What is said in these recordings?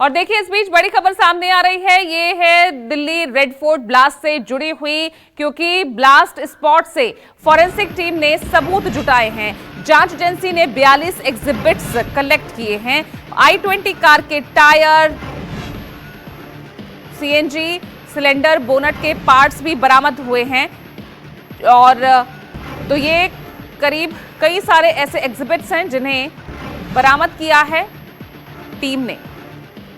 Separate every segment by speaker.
Speaker 1: और देखिए इस बीच बड़ी खबर सामने आ रही है, ये है दिल्ली रेड फोर्ट ब्लास्ट से जुड़ी हुई, क्योंकि ब्लास्ट स्पॉट से फॉरेंसिक टीम ने सबूत जुटाए हैं। जांच एजेंसी ने 42 एग्जिबिट्स कलेक्ट किए हैं। i20 कार के टायर, सीएनजी सिलेंडर, बोनट के पार्ट्स भी बरामद हुए हैं। और तो ये करीब कई सारे ऐसे एग्जिबिट्स हैं जिन्हें बरामद किया है टीम ने।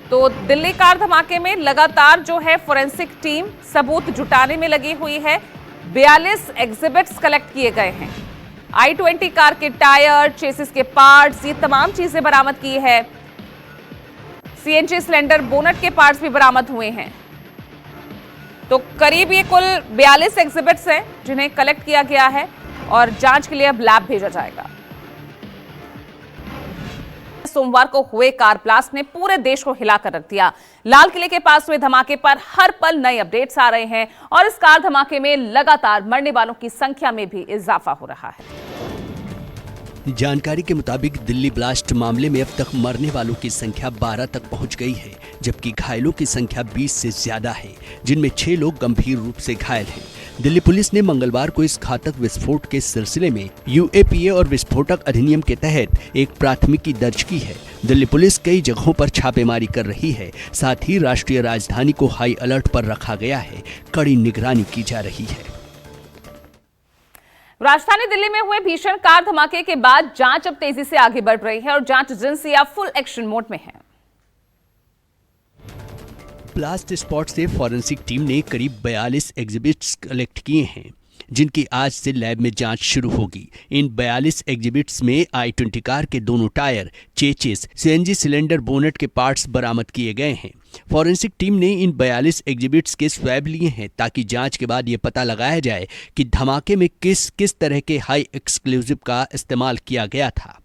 Speaker 1: तो दिल्ली कार धमाके में लगातार जो है फोरेंसिक टीम सबूत जुटाने में लगी हुई है। 42 एग्जिबिट्स कलेक्ट किए गए हैं। i20 कार के टायर, चेसिस के पार्ट्स, ये तमाम चीजें बरामद की है। सीएनजी सिलेंडर, बोनट के पार्ट्स भी बरामद हुए हैं। तो करीब ये कुल 42 एग्जिबिट्स हैं जिन्हें कलेक्ट किया गया है और जांच के लिए अब लैब भेजा जाएगा। सोमवार को हुए कार ब्लास्ट ने पूरे देश को हिलाकर रख दिया। लाल किले के पास हुए धमाके पर हर पल नए अपडेट्स आ रहे हैं और इस कार धमाके में लगातार मरने वालों की संख्या में भी इजाफा हो रहा है।
Speaker 2: जानकारी के मुताबिक दिल्ली ब्लास्ट मामले में अब तक मरने वालों की संख्या 12 तक पहुंच गई है, जबकि घायलों की संख्या 20 से ज्यादा है, जिनमें 6 लोग गंभीर रूप से घायल हैं। दिल्ली पुलिस ने मंगलवार को इस घातक विस्फोट के सिलसिले में यूएपीए और विस्फोटक अधिनियम के तहत एक प्राथमिकी दर्ज की है। दिल्ली पुलिस कई जगहों पर छापेमारी कर रही है, साथ ही राष्ट्रीय राजधानी को हाई अलर्ट पर रखा गया है। कड़ी निगरानी की जा रही है।
Speaker 1: राजधानी दिल्ली में हुए भीषण कार धमाके के बाद जांच अब तेजी से आगे बढ़ रही है और जांच एजेंसियां फुल एक्शन मोड में है।
Speaker 2: ब्लास्ट स्पॉट से फॉरेंसिक टीम ने करीब 42 एग्जिबिट्स कलेक्ट किए हैं, जिनकी आज से लैब में जांच शुरू होगी। इन 42 एग्जिबिट्स में i20 कार के दोनों tyre, chassis, CNG cylinder, bonnet के पार्ट्स बरामद किए गए हैं। फॉरेंसिक टीम ने इन 42 एग्जिबिट्स के स्वैब लिए हैं ताकि जांच के बाद ये पता लगाया जाए कि धमाके में किस तरह के हाई एक्सक्लूसिव का इस्तेमाल किया गया था।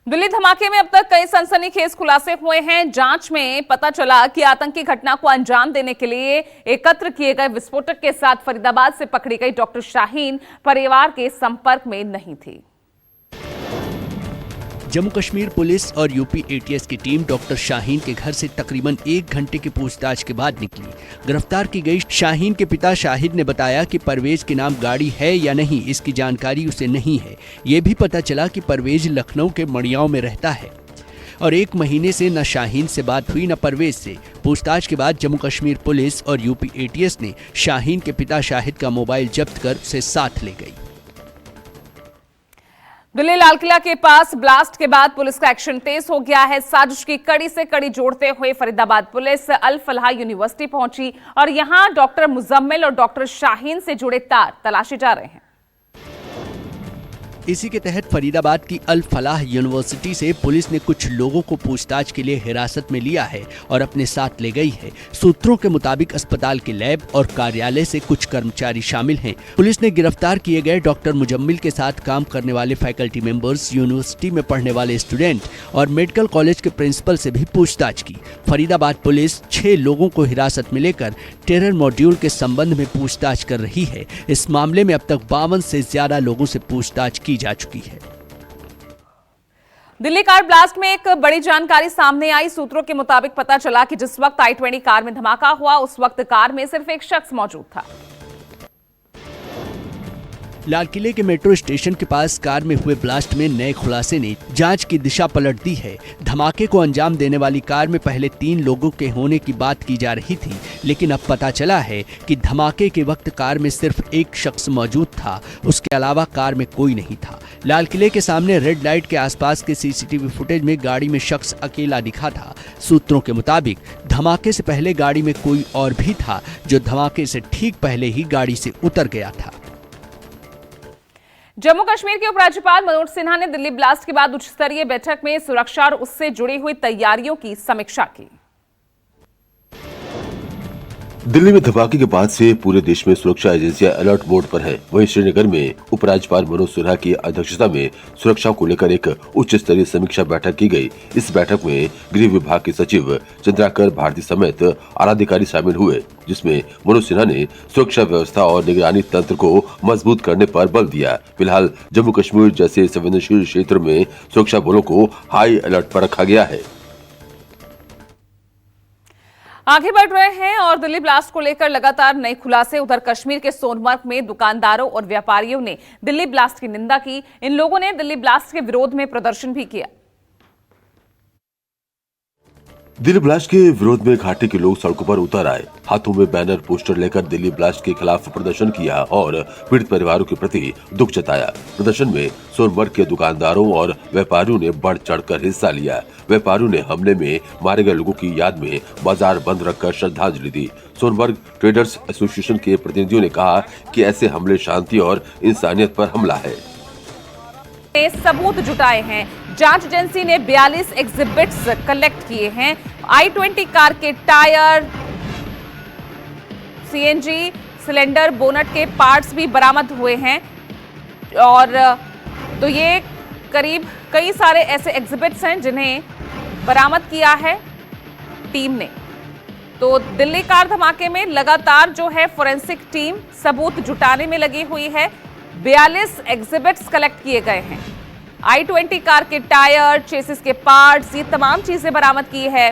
Speaker 1: दिल्ली धमाके में अब तक कई सनसनीखेज खुलासे हुए हैं। जांच में पता चला कि आतंकी घटना को अंजाम देने के लिए एकत्र किए गए विस्फोटक के साथ फरीदाबाद से पकड़ी गई डॉक्टर शाहीन परिवार के संपर्क में नहीं थी।
Speaker 2: जम्मू कश्मीर पुलिस और यूपी एटीएस की टीम डॉक्टर शाहीन के घर से तकरीबन 1 घंटे की पूछताछ के बाद निकली। गिरफ्तार की गई शाहीन के पिता शाहिद ने बताया कि परवेज के नाम गाड़ी है या नहीं, इसकी जानकारी उसे नहीं है। ये भी पता चला कि परवेज लखनऊ के मड़ियाओं में रहता है और 1 महीने से न शाहीन से बात हुई न परवेज से। पूछताछ के बाद जम्मू कश्मीर पुलिस और यूपी एटीएस ने शाहीन के पिता शाहिद का मोबाइल जब्त कर उसे साथ ले गई।
Speaker 1: दिल्ली लाल किला के पास ब्लास्ट के बाद पुलिस का एक्शन तेज हो गया है। साजिश की कड़ी से कड़ी जोड़ते हुए फरीदाबाद पुलिस अल फलाह यूनिवर्सिटी पहुंची और यहां डॉक्टर मुजम्मिल और डॉक्टर शाहीन से जुड़े तार तलाशे जा रहे हैं।
Speaker 2: इसी के तहत फरीदाबाद की अल फलाह यूनिवर्सिटी से पुलिस ने कुछ लोगों को पूछताछ के लिए हिरासत में लिया है और अपने साथ ले गई है। सूत्रों के मुताबिक अस्पताल के लैब और कार्यालय से कुछ कर्मचारी शामिल हैं। पुलिस ने गिरफ्तार किए गए डॉक्टर मुजम्मिल के साथ काम करने वाले फैकल्टी मेंबर्स, यूनिवर्सिटी में पढ़ने वाले स्टूडेंट और मेडिकल कॉलेज के प्रिंसिपल से भी पूछताछ की। फरीदाबाद पुलिस 6 लोगों को हिरासत में लेकर टेरर मॉड्यूल के संबंध में पूछताछ कर रही है। इस मामले में अब तक 52 से ज्यादा लोगों से पूछताछ की जा चुकी है।
Speaker 1: दिल्ली कार ब्लास्ट में एक बड़ी जानकारी सामने आई। सूत्रों के मुताबिक पता चला कि जिस वक्त i20 कार में धमाका हुआ उस वक्त कार में सिर्फ एक शख्स मौजूद था।
Speaker 2: लाल किले के मेट्रो स्टेशन के पास कार में हुए ब्लास्ट में नए खुलासे ने जांच की दिशा पलट दी है। धमाके को अंजाम देने वाली कार में पहले 3 लोगों के होने की बात की जा रही थी, लेकिन अब पता चला है कि धमाके के वक्त कार में सिर्फ एक शख्स मौजूद था, उसके अलावा कार में कोई नहीं था। लाल किले के सामने रेड लाइट के आसपास के सीसीटीवी फुटेज में गाड़ी में शख्स अकेला दिखा था। सूत्रों के मुताबिक धमाके से पहले गाड़ी में कोई और भी था, जो धमाके से ठीक पहले ही गाड़ी से उतर गया था।
Speaker 1: जम्मू कश्मीर के उपराज्यपाल मनोज सिन्हा ने दिल्ली ब्लास्ट के बाद उच्च स्तरीय बैठक में सुरक्षा और उससे जुड़ी हुई तैयारियों की समीक्षा की।
Speaker 3: दिल्ली में धमाके के बाद से पूरे देश में सुरक्षा एजेंसियां अलर्ट मोड पर है। वहीं श्रीनगर में उपराज्यपाल मनोज सिन्हा की अध्यक्षता में सुरक्षा को लेकर एक उच्च स्तरीय समीक्षा बैठक की गई। इस बैठक में गृह विभाग के सचिव चंद्राकर भारती समेत आला अधिकारी शामिल हुए, जिसमें मनोज सिन्हा ने सुरक्षा व्यवस्था और निगरानी तंत्र को मजबूत करने पर बल दिया। फिलहाल जम्मू कश्मीर जैसे संवेदनशील क्षेत्र में सुरक्षा बलों को हाई अलर्ट पर रखा गया है।
Speaker 1: आगे बढ़ रहे हैं और दिल्ली ब्लास्ट को लेकर लगातार नए खुलासे। उधर कश्मीर के सोनमर्ग में दुकानदारों और व्यापारियों ने दिल्ली ब्लास्ट की निंदा की। इन लोगों ने दिल्ली ब्लास्ट के विरोध में प्रदर्शन भी किया।
Speaker 3: दिल्ली ब्लास्ट के विरोध में घाटी के लोग सड़कों पर उतर आए, हाथों में बैनर पोस्टर लेकर दिल्ली ब्लास्ट के खिलाफ प्रदर्शन किया और पीड़ित परिवारों के प्रति दुख जताया। प्रदर्शन में सोनमर्ग के दुकानदारों और व्यापारियों ने बढ़ चढ़कर हिस्सा लिया। व्यापारियों ने हमले में मारे गए लोगों की याद में बाजार बंद रखकर श्रद्धांजलि दी। सोनमर्ग ट्रेडर्स एसोसिएशन के प्रतिनिधियों ने कहा कि ऐसे हमले शांति और इंसानियत पर हमला है।
Speaker 1: सबूत जुटाए हैं। जांच एजेंसी ने 42 एग्जिबिट्स कलेक्ट किए हैं। i20 कार के टायर, सीएनजी सिलेंडर, बोनट के पार्ट्स भी बरामद हुए हैं। और तो ये करीब कई सारे ऐसे एग्जिबिट्स हैं जिन्हें बरामद किया है टीम ने। तो दिल्ली कार धमाके में लगातार जो है फोरेंसिक टीम सबूत जुटाने में लगी हुई है। 42 एग्जिबिट्स कलेक्ट किए गए हैं। i20 कार के टायर, चेसिस के पार्ट्स, ये तमाम चीजें बरामद की है।